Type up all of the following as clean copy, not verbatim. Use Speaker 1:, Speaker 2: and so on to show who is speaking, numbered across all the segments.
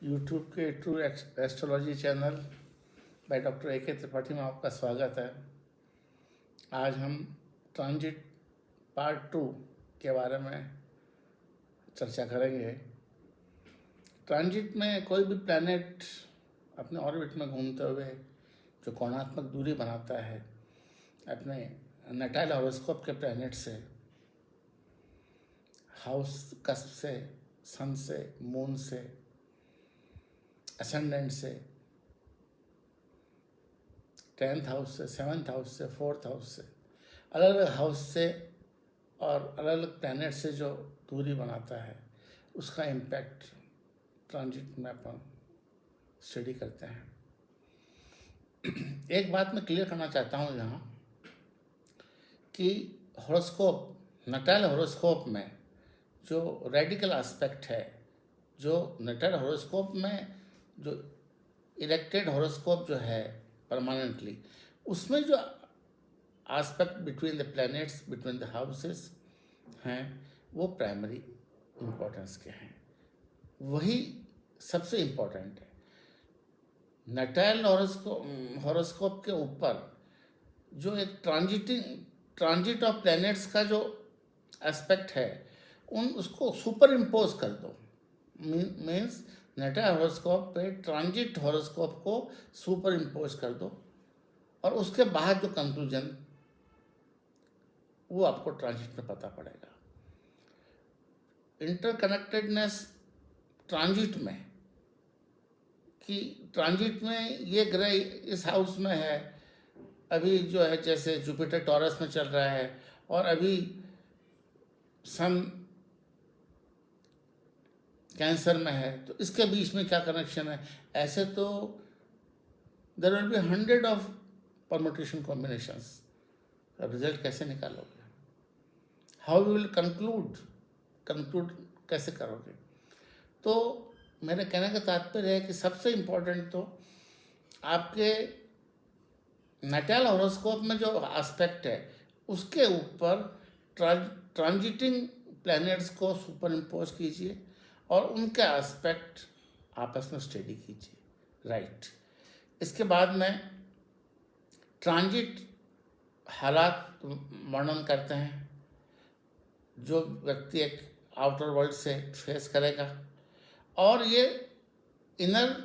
Speaker 1: YouTube के true astrology channel by doctor AK Tripathi में आपका स्वागत है। आज हम ट्रांजिट पार्ट 2 के बारे में चर्चा करेंगे। ट्रांजिट में कोई भी प्लैनेट अपने ऑर्बिट में घूमते हुए जो कोणात्मक दूरी बनाता है अपने नटाइल हॉरोस्कोप के प्लैनेट से, हाउस कस्प से, सन से, मून से, असेंडेंट से, 10th हाउस से, 7th हाउस से, 4th हाउस से, अलग अलग हाउस से और अलग अलग प्लैनेट से जो दूरी बनाता है उसका इम्पैक्ट ट्रांजिट में अपन स्टडी करते हैं। एक बात मैं क्लियर करना चाहता हूँ यहाँ कि हॉरोस्कोप, नटाइल हॉरोस्कोप में जो रेडिकल एस्पेक्ट है, जो नटाइल हॉरोस्कोप में जो इरेक्टेड हॉरोस्कोप जो है परमानेंटली, उसमें जो aspect between the planets, between the houses हैं, वो प्राइमरी इम्पोर्टेंस के हैं, वही सबसे इम्पोर्टेंट है। नटाइल हॉरोस्कोप के ऊपर जो एक ट्रांजिट ऑफ प्लैनेट्स का जो एस्पेक्ट है उसको सुपर इम्पोज कर दो। मीन्स नटाइल हॉरोस्कोप पे ट्रांजिट हॉरोस्कोप को सुपर इम्पोज कर दो और उसके बाद जो कंक्लूजन वो आपको ट्रांजिट में पता पड़ेगा। इंटरकनेक्टेडनेस ट्रांजिट में, कि ट्रांजिट में ये ग्रह इस हाउस में है, अभी जो है जैसे जुपिटर टॉरस में चल रहा है और अभी सन कैंसर में है, तो इसके बीच में क्या कनेक्शन है। ऐसे तो there will be 100 of permutation combinations. अब रिजल्ट कैसे निकालोगे, हाउ यू विल कंक्लूड कैसे करोगे। तो मेरे कहने का तात्पर्य है कि सबसे इम्पोर्टेंट तो आपके नटाइल हॉरोस्कोप में जो एस्पेक्ट है उसके ऊपर ट्रांजिटिंग प्लैनेट्स को सुपर इम्पोज कीजिए और उनके एस्पेक्ट आपस में स्टडी कीजिए। राइट। इसके बाद में ट्रांजिट हालात वर्णन करते हैं जो व्यक्ति एक आउटर वर्ल्ड से फेस करेगा, और ये इनर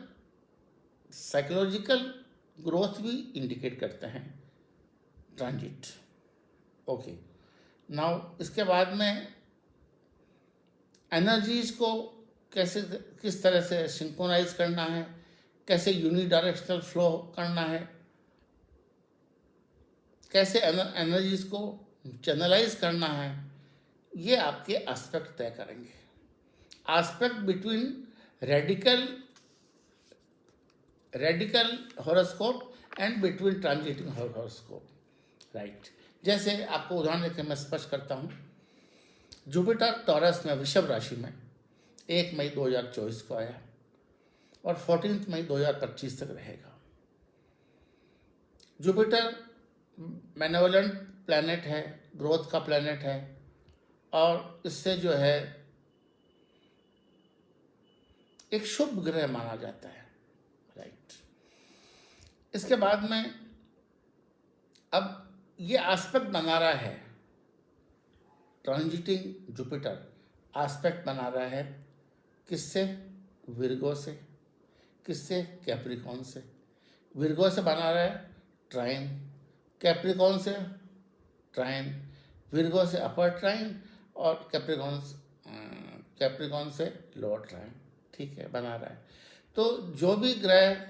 Speaker 1: साइकोलॉजिकल ग्रोथ भी इंडिकेट करते हैं ट्रांजिट। ओके, नाउ इसके बाद में एनर्जीज को कैसे, किस तरह से सिंक्रोनाइज करना है, कैसे यूनिडायरेक्शनल फ्लो करना है, कैसे एनर्जीज को चैनलाइज करना है, ये आपके एस्पेक्ट तय करेंगे। Aspect between radical horoscope and between transiting horoscope. Right. जैसे आपको उदाहरण देकर मैं स्पष्ट करता हूँ। जुपिटर टॉरस में, वृषभ राशि में 1 मई 2024 को आया और 14 मई 2025 तक रहेगा। जुपिटर बेनेवोलेंट प्लैनेट है, ग्रोथ का प्लैनेट है, और इससे जो है एक शुभ ग्रह माना जाता है। राइट। इसके बाद में अब ये एस्पेक्ट बना रहा है, ट्रांजिटिंग जुपिटर एस्पेक्ट बना रहा है किससे, विर्गो से, किससे, कैप्रिकॉन से। विर्गो से बना रहा है ट्राइन, कैप्रिकॉन से ट्राइन, विर्गो से अपर ट्राइन और कैप्रिकॉन से लोअर ट्राइन। ठीक है, बना रहा है। तो जो भी ग्रह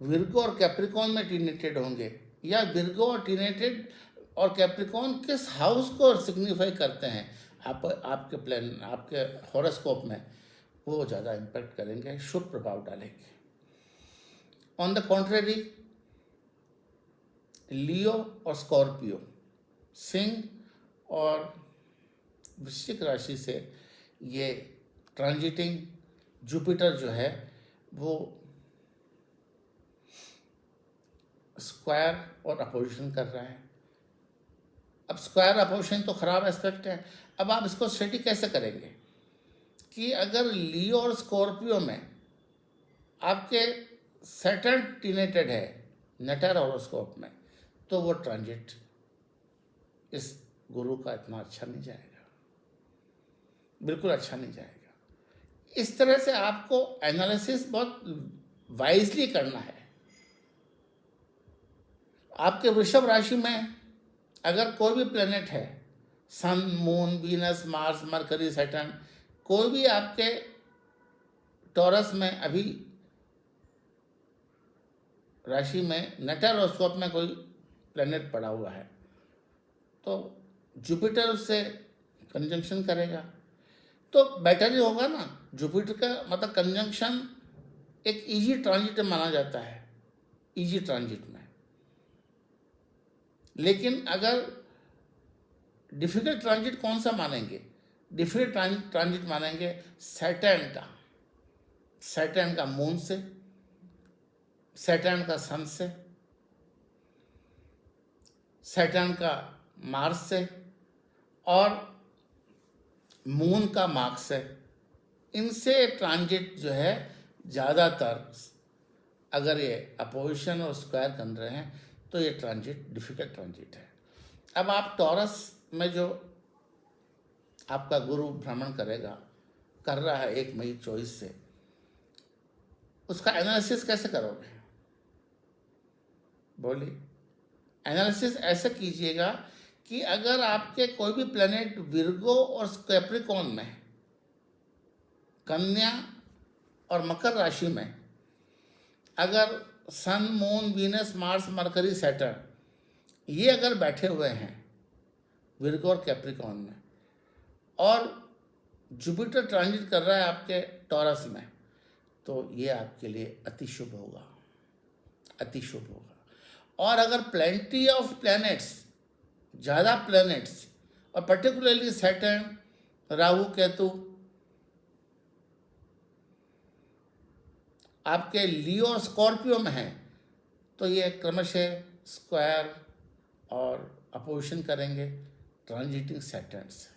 Speaker 1: विर्गो और कैप्रिकॉन में टीनेटेड होंगे, या विर्गो और टीनेटेड और कैप्रिकॉन किस हाउस को सिग्निफाई करते हैं आपके प्लान, आपके हॉरोस्कोप में, वो ज़्यादा इम्पैक्ट करेंगे, शुभ प्रभाव डालेंगे। ऑन द कॉन्ट्रेरी, लियो और स्कॉर्पियो, सिंह और वृश्चिक राशि से ये ट्रांजिटिंग जुपिटर जो है वो स्क्वायर और अपोजिशन कर रहा है। अब स्क्वायर अपोजिशन तो खराब एस्पेक्ट है। अब आप इसको स्टडी कैसे करेंगे कि अगर लियो और स्कॉर्पियो में आपके सैटर्न टिनेटेड है नेटर हॉरोस्कोप में, तो वो ट्रांजिट इस गुरु का इतना अच्छा नहीं जाएगा, बिल्कुल अच्छा नहीं जाएगा। इस तरह से आपको एनालिसिस बहुत वाइजली करना है। आपके वृषभ राशि में अगर कोई भी प्लेनेट है, sun, moon, Venus, Mars, Mercury, Saturn, कोई भी आपके टॉरस में अभी राशि में नेटल हॉरोस्कोप में कोई प्लेनेट पड़ा हुआ है, तो जुपिटर उससे कंजंक्शन करेगा तो बेटर ही होगा ना। जुपिटर का मतलब कंजंक्शन एक इजी ट्रांजिट माना जाता है, इजी ट्रांजिट में। लेकिन अगर डिफिकल्ट ट्रांजिट कौन सा मानेंगे? डिफिकल्ट ट्रांजिट मानेंगे सैटर्न का मून से, सैटर्न का सन से, सैटर्न का मार्स से और मून का मार्स से। इनसे ट्रांजिट जो है ज़्यादातर अगर ये अपोजिशन और स्क्वायर कर रहे हैं तो ये ट्रांजिट डिफिकल्ट ट्रांजिट है। अब आप टॉरस में जो आपका गुरु भ्रमण कर रहा है 1 मई 24 से, उसका एनालिसिस कैसे करोगे? बोलिए। एनालिसिस ऐसे कीजिएगा कि अगर आपके कोई भी प्लेनेट विर्गो और कैप्रिकॉर्न में, कन्या और मकर राशि में अगर sun, moon, Venus, Mars, Mercury, Saturn ये अगर बैठे हुए हैं विर्गो और कैप्रिकॉर्न में, और जुपिटर ट्रांजिट कर रहा है आपके टॉरस में, तो ये आपके लिए अति शुभ होगा, अति शुभ होगा। और अगर प्लेंटी ऑफ प्लैनेट्स, ज़्यादा प्लैनेट्स और पर्टिकुलरली सैटर्न, राहु, केतु आपके लियो और स्कॉर्पियो में हैं, तो ये क्रमशः स्क्वायर और अपोजिशन करेंगे ट्रांजिटिंग सैटर्न से,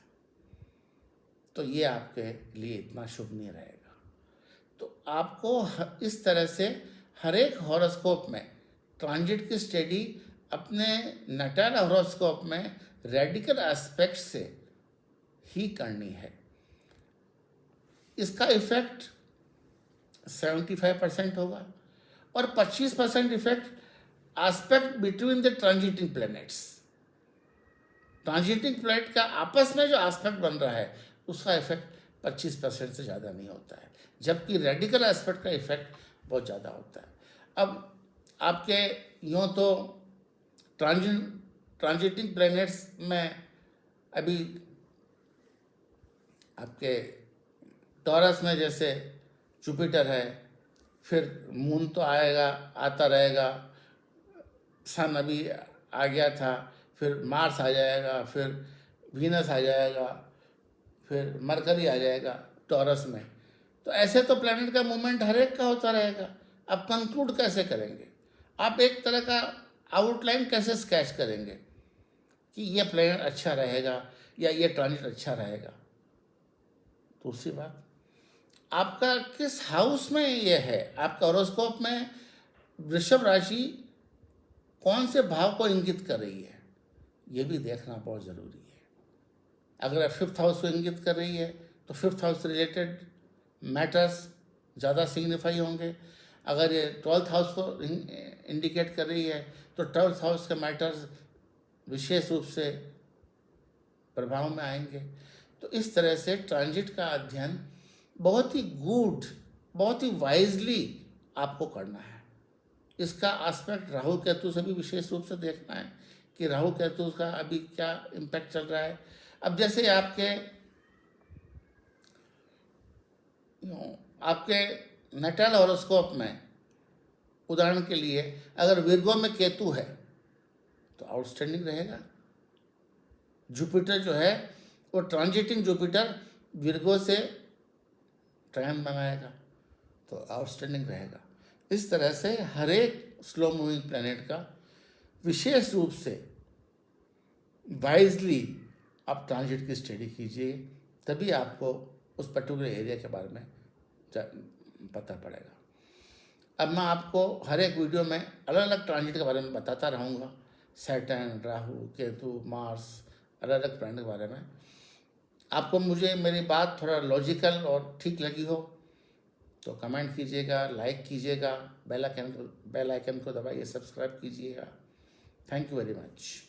Speaker 1: तो ये आपके लिए इतना शुभ नहीं रहेगा। तो आपको इस तरह से हर एक हॉरोस्कोप में ट्रांजिट की स्टडी अपने नटाल हॉरोस्कोप में रेडिकल एस्पेक्ट से ही करनी है। इसका इफेक्ट 75% होगा और 25% effect aspect between the transiting planets. Transiting planet का आपस में जो एस्पेक्ट बन रहा है उसका इफेक्ट 25% से ज़्यादा नहीं होता है, जबकि रेडिकल एस्पेक्ट का इफेक्ट बहुत ज़्यादा होता है। अब आपके यूँ तो ट्रांजिटिंग प्लैनेट्स में अभी आपके टॉरस में जैसे जुपिटर है, फिर मून तो आता रहेगा, सन अभी आ गया था, फिर मार्स आ जाएगा, फिर वीनस आ जाएगा, फिर मरकरी आ जाएगा टॉरस में। तो ऐसे तो प्लैनेट का मूवमेंट हर एक का होता रहेगा। अब कंक्लूड कैसे करेंगे? आप एक तरह का आउटलाइन कैसे स्केच करेंगे कि ये प्लैनेट अच्छा रहेगा या ये ट्रांजिट अच्छा रहेगा? दूसरी बात, आपका किस हाउस में ये है? आपका हॉरोस्कोप में वृषभ राशि कौन से भाव को इंगित कर रही है, ये भी देखना बहुत ज़रूरी है। अगर 5th हाउस को इंगित कर रही है तो 5th हाउस से रिलेटेड मैटर्स ज़्यादा सिग्निफाई होंगे। अगर ये 12th हाउस को इंडिकेट कर रही है तो 12th हाउस के मैटर्स विशेष रूप से प्रभाव में आएंगे। तो इस तरह से ट्रांजिट का अध्ययन बहुत ही गुड, बहुत ही वाइजली आपको करना है। इसका एस्पेक्ट राहु केतु से भी विशेष रूप से देखना है कि राहु केतु का अभी क्या इम्पैक्ट चल रहा है। अब जैसे आपके नटाल हॉरोस्कोप में उदाहरण के लिए अगर विर्गो में केतु है तो आउटस्टैंडिंग रहेगा। जुपिटर जो है वो ट्रांजिटिंग जुपिटर विर्गो से ट्रायन बनाएगा तो आउटस्टैंडिंग रहेगा। इस तरह से हर एक स्लो मूविंग प्लैनेट का विशेष रूप से वाइजली आप ट्रांजिट की स्टडी कीजिए, तभी आपको उस पर्टिकुलर एरिया के बारे में पता पड़ेगा। अब मैं आपको हर एक वीडियो में अलग अलग ट्रांजिट के बारे में बताता रहूँगा, सैटर्न, राहु, केतु, मार्स, अलग अलग प्लैनेट के बारे में। आपको मुझे मेरी बात थोड़ा लॉजिकल और ठीक लगी हो तो कमेंट कीजिएगा, लाइक कीजिएगा, बेल आइकन को दबाइए, सब्सक्राइब कीजिएगा। Thank you very much.